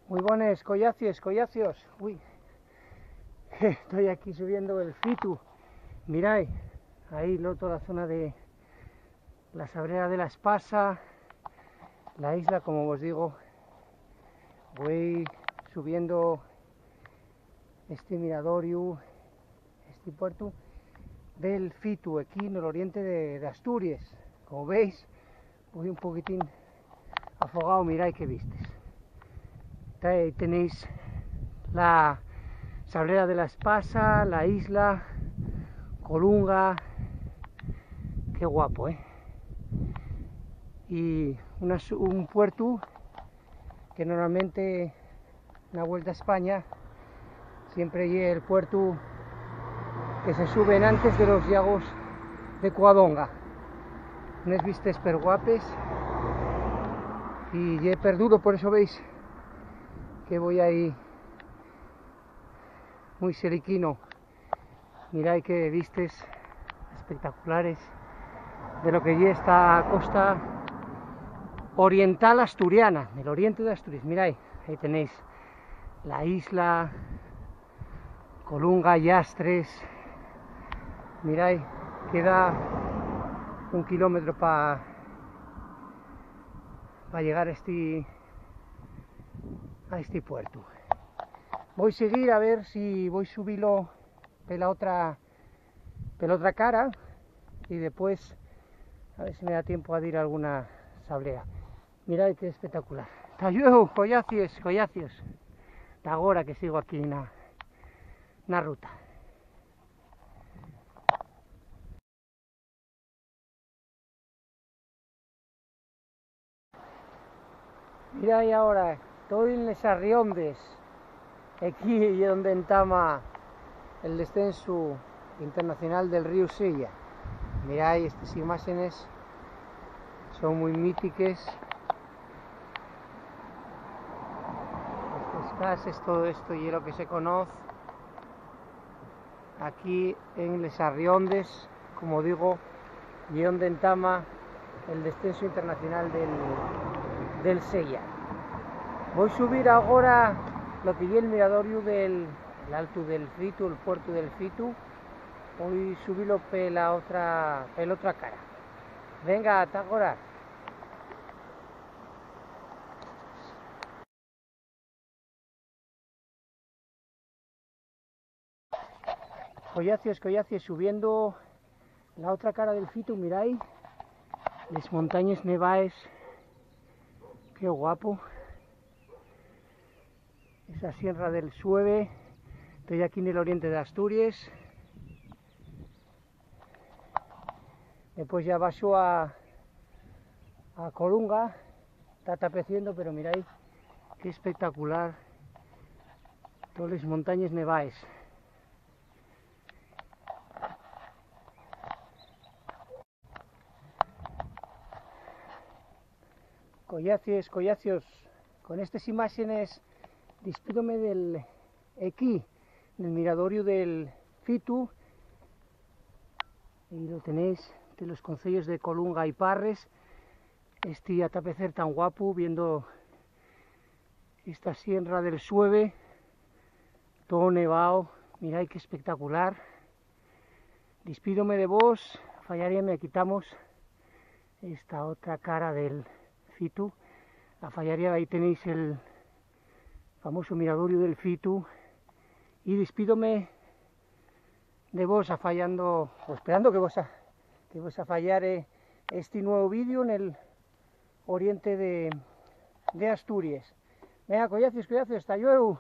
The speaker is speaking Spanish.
Muy buenas, collacios. Uy, estoy aquí subiendo el Fitu. Mirad, ahí toda la zona de la Sabrera de la Espasa, la isla, como os digo. Voy subiendo este miradorio, este puerto del Fitu, aquí en el oriente de Asturias. Como veis, voy un poquitín afogado. Mirad qué vistes. Ahí tenéis la Sabrera de la Espasa, la isla, Colunga. Qué guapo, ¿eh? Y un puerto que normalmente una vuelta a España siempre llega el puerto que se suben antes de los llagos de Covadonga. Unas vistas per guapes y he perdido, por eso veis que voy ahí muy seriquino. Mirad qué vistas espectaculares de lo que ya esta costa oriental asturiana, del oriente de Asturias. Mirad, ahí tenéis la isla, Colunga, Yastres. Mirad, queda 1 kilómetro para llegar a este puerto. Voy a seguir a ver si voy a subirlo por la otra cara y después a ver si me da tiempo a ir a alguna sablea. Mirad qué espectacular. Hasta luego, collacios. Hasta ahora que sigo aquí en la ruta. Mirad, ahora estoy en Les Arriondes, aquí donde entama el descenso internacional del río Sella. Mirad, estas imágenes son muy míticas. Estas casas, todo esto y lo que se conoce aquí en Les Arriondes, como digo, y donde entama el descenso internacional del Sella. Voy a subir ahora lo que es el miradorio del alto del Fitu, el puerto del Fitu. Voy a subirlo por la otra cara. Venga, hasta ahora. Collacios, subiendo la otra cara del Fitu. Miráis las montañas nevaes. Qué guapo. Esa Sierra del Sueve. Estoy aquí en el oriente de Asturias. Después ya bajo a Colunga. Está tapeciendo, pero miráis qué espectacular. Todas las montañas nevaes. Collacios, con estas imágenes despídome del miradorio del Fitu, y lo tenéis de los concellos de Colunga y Parres. Este atapecer tan guapo, viendo esta Sierra del Sueve, todo nevado. Mirad qué espectacular. Despídome de vos, fallaría, quitamos esta otra cara del Fitu. La fallaría, ahí tenéis el famoso miradorio del Fitu. Y despídome de vos, fallando, o esperando que vos fallar este nuevo vídeo en el oriente de Asturias. Venga, collacios, hasta luego.